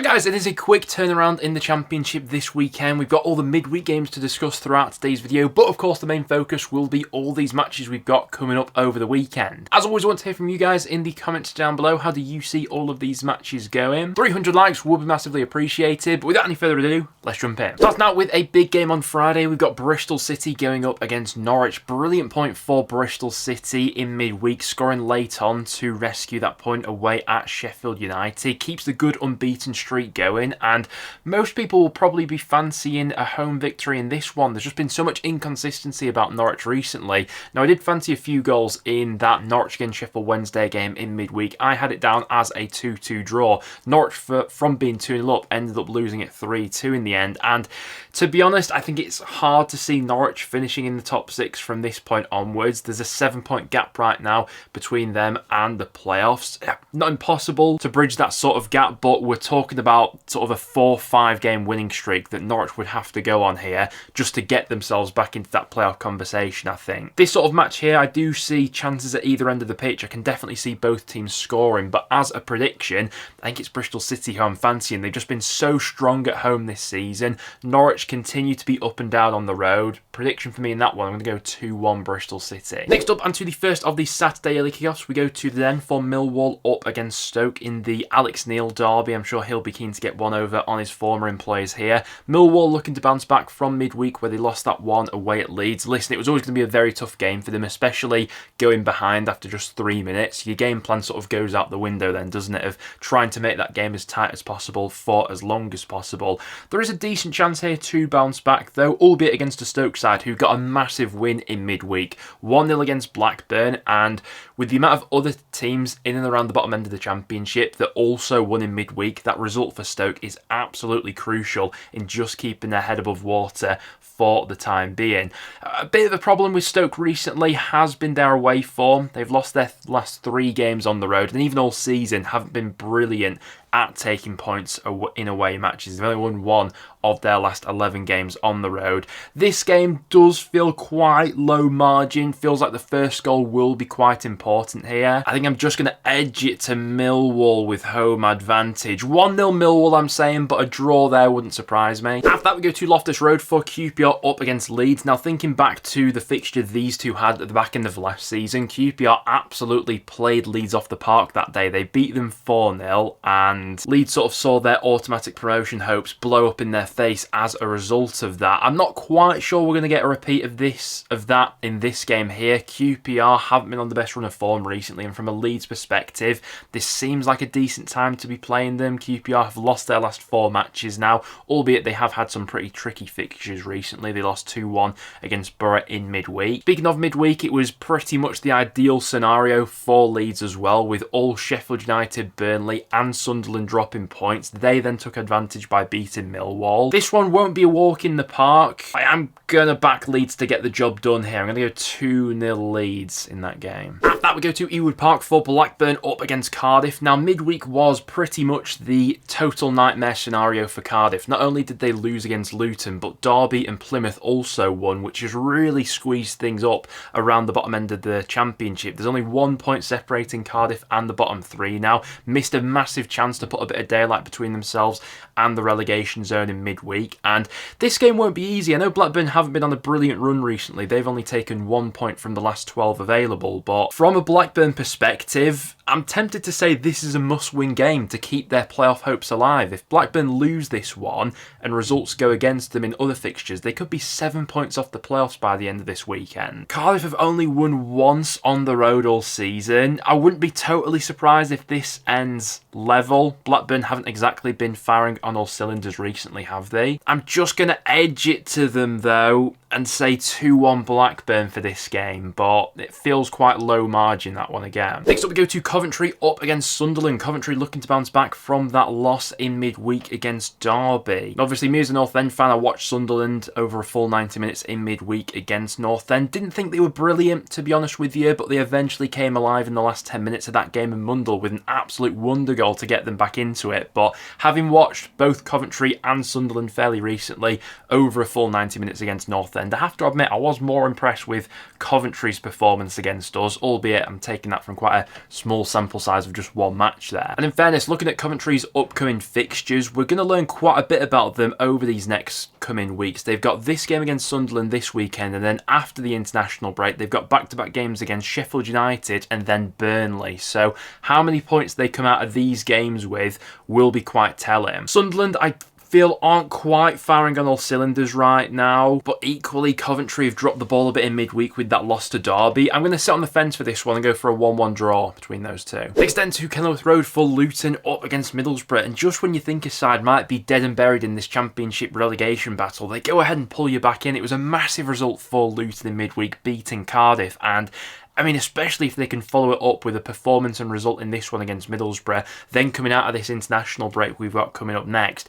Right guys, it is a quick turnaround in the Championship this weekend. We've got all the midweek games to discuss throughout today's video, but of course the main focus will be all these matches we've got coming up over the weekend. As always, I want to hear from you guys in the comments down below. How do you see all of these matches going? 300 likes would be massively appreciated, but without any further ado, let's jump in. Starting out with a big game on Friday, we've got Bristol City going up against Norwich. Brilliant point for Bristol City in midweek, scoring late on to rescue that point away at Sheffield United. Keeps the good unbeaten streak going, and most people will probably be fancying a home victory in this one. There's just been so much inconsistency about Norwich recently. Now, I did fancy a few goals in that Norwich against Sheffield Wednesday game in midweek. I had it down as a 2-2 draw. Norwich, from being 2-0 up, ended up losing it 3-2 in the end, and to be honest, I think it's hard to see Norwich finishing in the top 6 from this point onwards. There's a 7-point gap right now between them and the playoffs. Not impossible to bridge that sort of gap, but we're talking about sort of a 4-5 game winning streak that Norwich would have to go on here just to get themselves back into that playoff conversation, I think. This sort of match here, I do see chances at either end of the pitch. I can definitely see both teams scoring, but as a prediction, I think it's Bristol City who I'm fancying. They've just been so strong at home this season. Norwich continue to be up and down on the road. Prediction for me in that one, I'm going to go 2-1 Bristol City. Next up, and to the first of the Saturday early kickoffs, we go to the den for Millwall up against Stoke in the Alex Neil derby. I'm sure he'll be keen to get one over on his former employers here. Millwall looking to bounce back from midweek where they lost that one away at Leeds. Listen, it was always going to be a very tough game for them, especially going behind after just 3 minutes. Your game plan sort of goes out the window then, doesn't it, of trying to make that game as tight as possible for as long as possible. There is a decent chance here to bounce back though, albeit against a Stoke side who got a massive win in midweek. 1-0 against Blackburn, and with the amount of other teams in and around the bottom end of the Championship that also won in midweek, that result for Stoke is absolutely crucial in just keeping their head above water for the time being. A bit of a problem with Stoke recently has been their away form. They've lost their last 3 games on the road, and even all season haven't been brilliant at taking points in away matches. They've only won 1 of their last 11 games on the road. This game does feel quite low margin. Feels like the first goal will be quite important here. I think I'm just going to edge it to Millwall with home advantage. 1-0 Millwall, I'm saying, but a draw there wouldn't surprise me. After that, we go to Loftus Road for QPR up against Leeds. Now, thinking back to the fixture these two had at the back end of last season, QPR absolutely played Leeds off the park that day. They beat them 4-0, and Leeds sort of saw their automatic promotion hopes blow up in their face as a result of that. I'm not quite sure we're going to get a repeat of that in this game here. QPR haven't been on the best run of form recently, and from a Leeds perspective, this seems like a decent time to be playing them. QPR have lost their last 4 matches now, albeit they have had some pretty tricky fixtures recently. They lost 2-1 against Borough in midweek. Speaking of midweek, it was pretty much the ideal scenario for Leeds as well, with all Sheffield United, Burnley and Sunderland dropping points. They then took advantage by beating Millwall. This one won't be a walk in the park. I am going to back Leeds to get the job done here. I'm going to go 2-0 Leeds in that game. After that, we go to Ewood Park for Blackburn up against Cardiff. Now, midweek was pretty much the total nightmare scenario for Cardiff. Not only did they lose against Luton, but Derby and Plymouth also won, which has really squeezed things up around the bottom end of the Championship. There's only 1 point separating Cardiff and the bottom 3 now. Missed a massive chance to put a bit of daylight between themselves and the relegation zone in midweek, and this game won't be easy. I know Blackburn haven't been on a brilliant run recently. They've only taken 1 point from the last 12 available, but from a Blackburn perspective, I'm tempted to say this is a must-win game to keep their playoff hopes alive. If Blackburn lose this one and results go against them in other fixtures, they could be 7 points off the playoffs by the end of this weekend. Cardiff have only won once on the road all season. I wouldn't be totally surprised if this ends level. Blackburn haven't exactly been firing on all cylinders recently, have they? I'm just going to edge it to them though and say 2-1 Blackburn for this game, but it feels quite low margin, that one again. Next up, we go to Coventry up against Sunderland. Coventry looking to bounce back from that loss in midweek against Derby. Obviously, me as a North End fan, I watched Sunderland over a full 90 minutes in midweek against North End. Didn't think they were brilliant, to be honest with you, but they eventually came alive in the last 10 minutes of that game in Mundle with an absolute wonder goal to get them back into it. But having watched both Coventry and Sunderland fairly recently over a full 90 minutes against North End, Sunderland. I have to admit, I was more impressed with Coventry's performance against us, albeit I'm taking that from quite a small sample size of just one match there. And in fairness, looking at Coventry's upcoming fixtures, we're going to learn quite a bit about them over these next coming weeks. They've got this game against Sunderland this weekend, and then after the international break, they've got back-to-back games against Sheffield United and then Burnley. So how many points they come out of these games with will be quite telling. Sunderland, I feel aren't quite firing on all cylinders right now, but equally Coventry have dropped the ball a bit in midweek with that loss to Derby. I'm going to sit on the fence for this one and go for a 1-1 draw between those two. Next then to Kenilworth Road for Luton up against Middlesbrough, and just when you think a side might be dead and buried in this championship relegation battle, they go ahead and pull you back in. It was a massive result for Luton in midweek, beating Cardiff, and I mean, especially if they can follow it up with a performance and result in this one against Middlesbrough, then coming out of this international break we've got coming up next,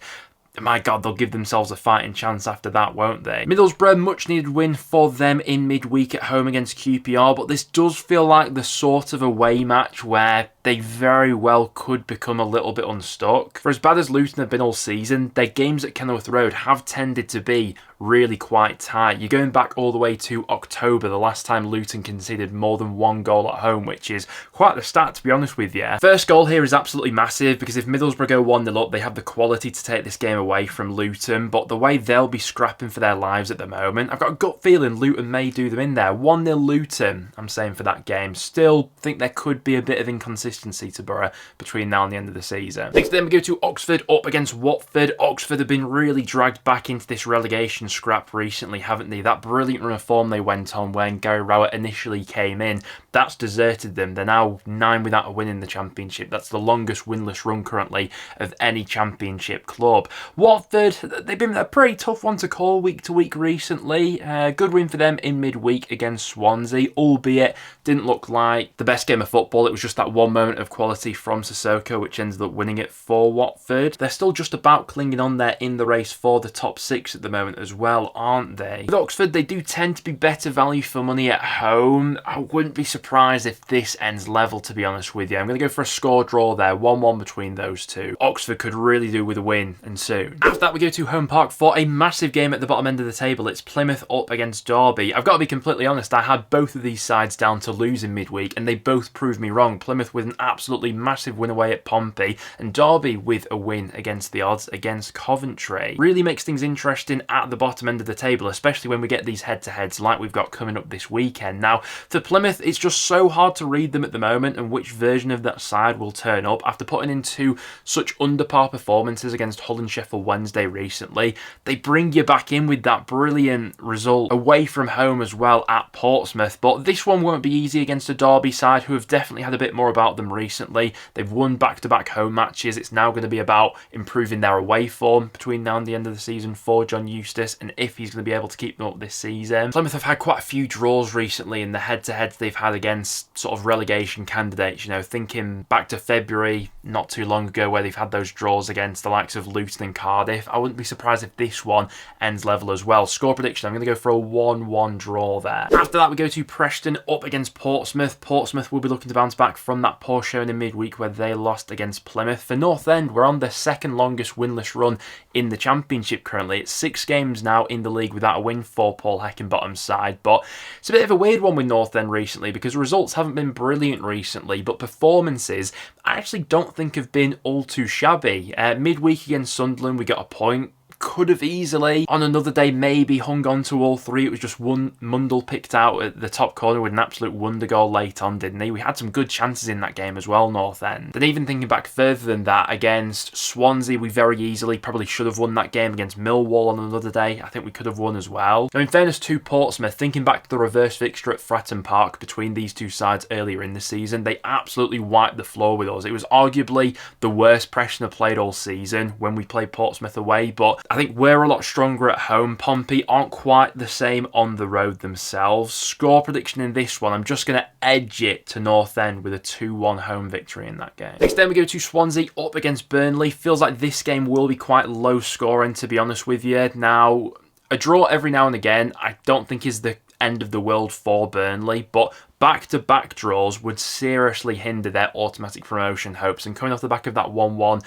my God, they'll give themselves a fighting chance after that, won't they? Middlesbrough, much needed win for them in midweek at home against QPR, but this does feel like the sort of away match where they very well could become a little bit unstuck. For as bad as Luton have been all season, their games at Kenilworth Road have tended to be really quite tight. You're going back all the way to October, the last time Luton conceded more than one goal at home, which is quite the stat, to be honest with you. First goal here is absolutely massive, because if Middlesbrough go 1-0 up, they have the quality to take this game away from Luton, but the way they'll be scrapping for their lives at the moment, I've got a gut feeling Luton may do them in there. 1-0 Luton, I'm saying, for that game. Still think there could be a bit of inconsistency to Borough between now and the end of the season. Next then we go to Oxford up against Watford. Oxford have been really dragged back into this relegation scrap recently, haven't they? That brilliant run of form they went on when Gary Rowett initially came in, that's deserted them. They're now 9 without a win in the Championship. That's the longest winless run currently of any Championship club. Watford, they've been a pretty tough one to call week to week recently. Good win for them in midweek against Swansea, albeit didn't look like the best game of football. It was just that one moment of quality from Sissoko which ended up winning it for Watford. They're still just about clinging on there in the race for the top 6 at the moment as well, aren't they? With Oxford, they do tend to be better value for money at home. I wouldn't be surprised if this ends level, to be honest with you. I'm going to go for a score draw there, 1-1 between those two. Oxford could really do with a win, and soon. After that, we go to Home Park for a massive game at the bottom end of the table. It's Plymouth up against Derby. I've got to be completely honest, I had both of these sides down to lose in midweek, and they both proved me wrong. Plymouth with an absolutely massive win away at Pompey, and Derby with a win against the odds against Coventry. Really makes things interesting at the bottom end of the table, especially when we get these head-to-heads like we've got coming up this weekend. Now, for Plymouth, it's just so hard to read them at the moment and which version of that side will turn up. After putting into such under-par performances against Hull and Sheffield Wednesday recently, they bring you back in with that brilliant result away from home as well at Portsmouth. But this one won't be easy against a Derby side who have definitely had a bit more about them recently. They've won back-to-back home matches. It's now going to be about improving their away form between now and the end of the season for John Eustace, and if he's going to be able to keep them up this season. Plymouth have had quite a few draws recently in the head-to-heads they've had against sort of relegation candidates, you know, thinking back to February not too long ago where they've had those draws against the likes of Luton and Cardiff. I wouldn't be surprised if this one ends level as well. Score prediction, I'm going to go for a 1-1 draw there. After that, we go to Preston up against Portsmouth. Portsmouth will be looking to bounce back from that poor showing in midweek where they lost against Plymouth. For North End, we're on their second longest winless run in the Championship currently. It's 6 games now in the league without a win for Paul Heckingbottom's side, but it's a bit of a weird one with North End recently because results haven't been brilliant recently, but performances I actually don't think have been all too shabby. Midweek against Sunderland, we got a point. Could have easily, on another day, maybe hung on to all 3. It was just one Mundle picked out at the top corner with an absolute wonder goal late on, didn't he? We had some good chances in that game as well, North End. Then even thinking back further than that, against Swansea, we very easily probably should have won that game. Against Millwall on another day, I think we could have won as well. Now, in fairness to Portsmouth, thinking back to the reverse fixture at Fratton Park between these two sides earlier in the season, they absolutely wiped the floor with us. It was arguably the worst Preston have played all season when we played Portsmouth away, but I think we're a lot stronger at home. Pompey aren't quite the same on the road themselves. Score prediction in this one, I'm just going to edge it to North End with a 2-1 home victory in that game. Next then we go to Swansea up against Burnley. Feels like this game will be quite low scoring, to be honest with you. Now, a draw every now and again I don't think is the end of the world for Burnley, but back-to-back draws would seriously hinder their automatic promotion hopes, and coming off the back of that 1-1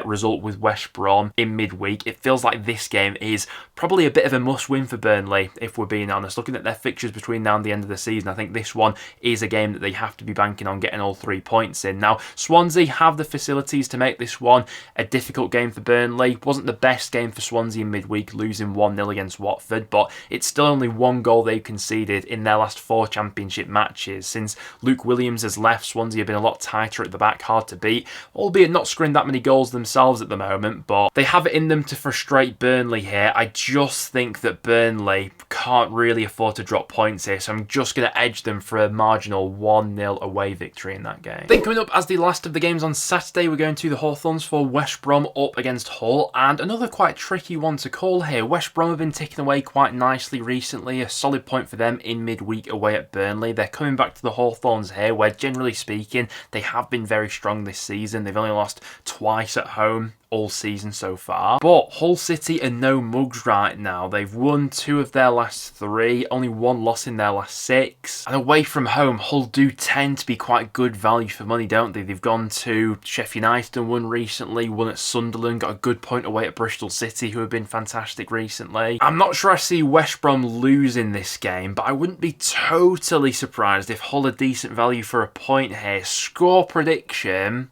result with West Brom in midweek, it feels like this game is probably a bit of a must-win for Burnley, if we're being honest. Looking at their fixtures between now and the end of the season, I think this one is a game that they have to be banking on getting all 3 points in. Now, Swansea have the facilities to make this one a difficult game for Burnley. Wasn't the best game for Swansea in midweek, losing 1-0 against Watford, but it's still only 1 goal they've conceded in their last 4 championship matches. Since Luke Williams has left, Swansea have been a lot tighter at the back, hard to beat, albeit not scoring that many goals themselves at the moment, but they have it in them to frustrate Burnley here. I just think that Burnley can't really afford to drop points here, so I'm just going to edge them for a marginal 1-0 away victory in that game. Then coming up as the last of the games on Saturday, we're going to the Hawthorns for West Brom up against Hull, and another quite tricky one to call here. West Brom have been ticking away quite nicely recently, a solid point for them in midweek away at Burnley. They're coming back to the Hawthorns here, where generally speaking, they have been very strong this season. They've only lost twice at home all season so far. But Hull City are no mugs right now. They've won 2 of their last 3, only 1 loss in their last 6. And away from home, Hull do tend to be quite good value for money, don't they? They've gone to Sheff Utd and won recently, won at Sunderland, got a good point away at Bristol City, who have been fantastic recently. I'm not sure I see West Brom losing this game, but I wouldn't be totally surprised if Hull are decent value for a point here. Score prediction,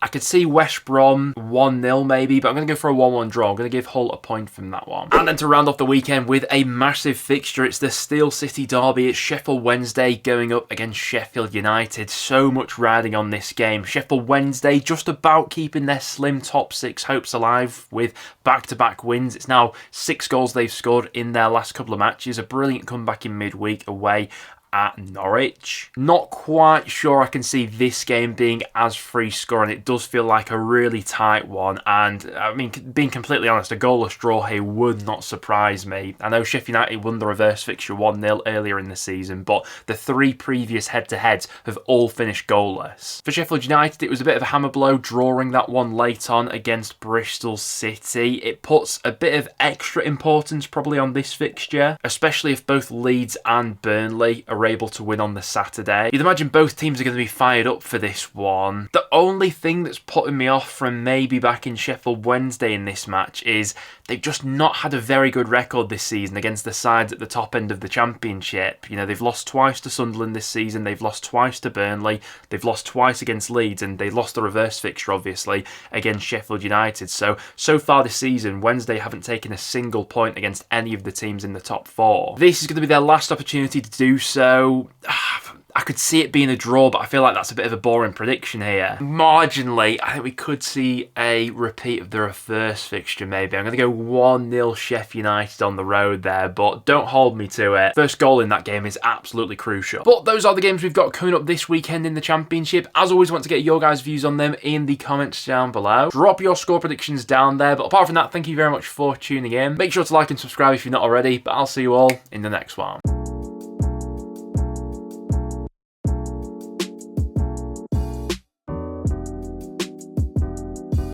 I could see West Brom 1-0 maybe, but I'm going to go for a 1-1 draw. I'm going to give Hull a point from that one. And then to round off the weekend with a massive fixture, it's the Steel City derby. It's Sheffield Wednesday going up against Sheffield United. So much riding on this game. Sheffield Wednesday just about keeping their slim top 6 hopes alive with back-to-back wins. It's now 6 goals they've scored in their last couple of matches. A brilliant comeback in midweek away at Norwich. Not quite sure I can see this game being as free scoring. It does feel like a really tight one, and I mean, being completely honest, a goalless draw here would not surprise me. I know Sheffield United won the reverse fixture 1-0 earlier in the season, but the 3 previous head-to-heads have all finished goalless. For Sheffield United, it was a bit of a hammer blow drawing that one late on against Bristol City. It puts a bit of extra importance probably on this fixture, especially if both Leeds and Burnley are able to win on the Saturday. You'd imagine both teams are going to be fired up for this one. The only thing that's putting me off from maybe backing Sheffield Wednesday in this match is they've just not had a very good record this season against the sides at the top end of the Championship. You know, they've lost twice to Sunderland this season, they've lost twice to Burnley, they've lost twice against Leeds, and they lost the reverse fixture, obviously, against Sheffield United. So far this season, Wednesday haven't taken a single point against any of the teams in the top 4. This is going to be their last opportunity to do so. I could see it being a draw, but I feel like that's a bit of a boring prediction here. Marginally, I think we could see a repeat of the reverse fixture maybe. I'm going to go 1-0 Sheff United on the road there, but don't hold me to it. First goal in that game is absolutely crucial. But those are the games we've got coming up this weekend in the Championship. As always, I want to get your guys' views on them in the comments down below. Drop your score predictions down there, but apart from that, thank you very much for tuning in. Make sure to like and subscribe if you're not already, but I'll see you all in the next one.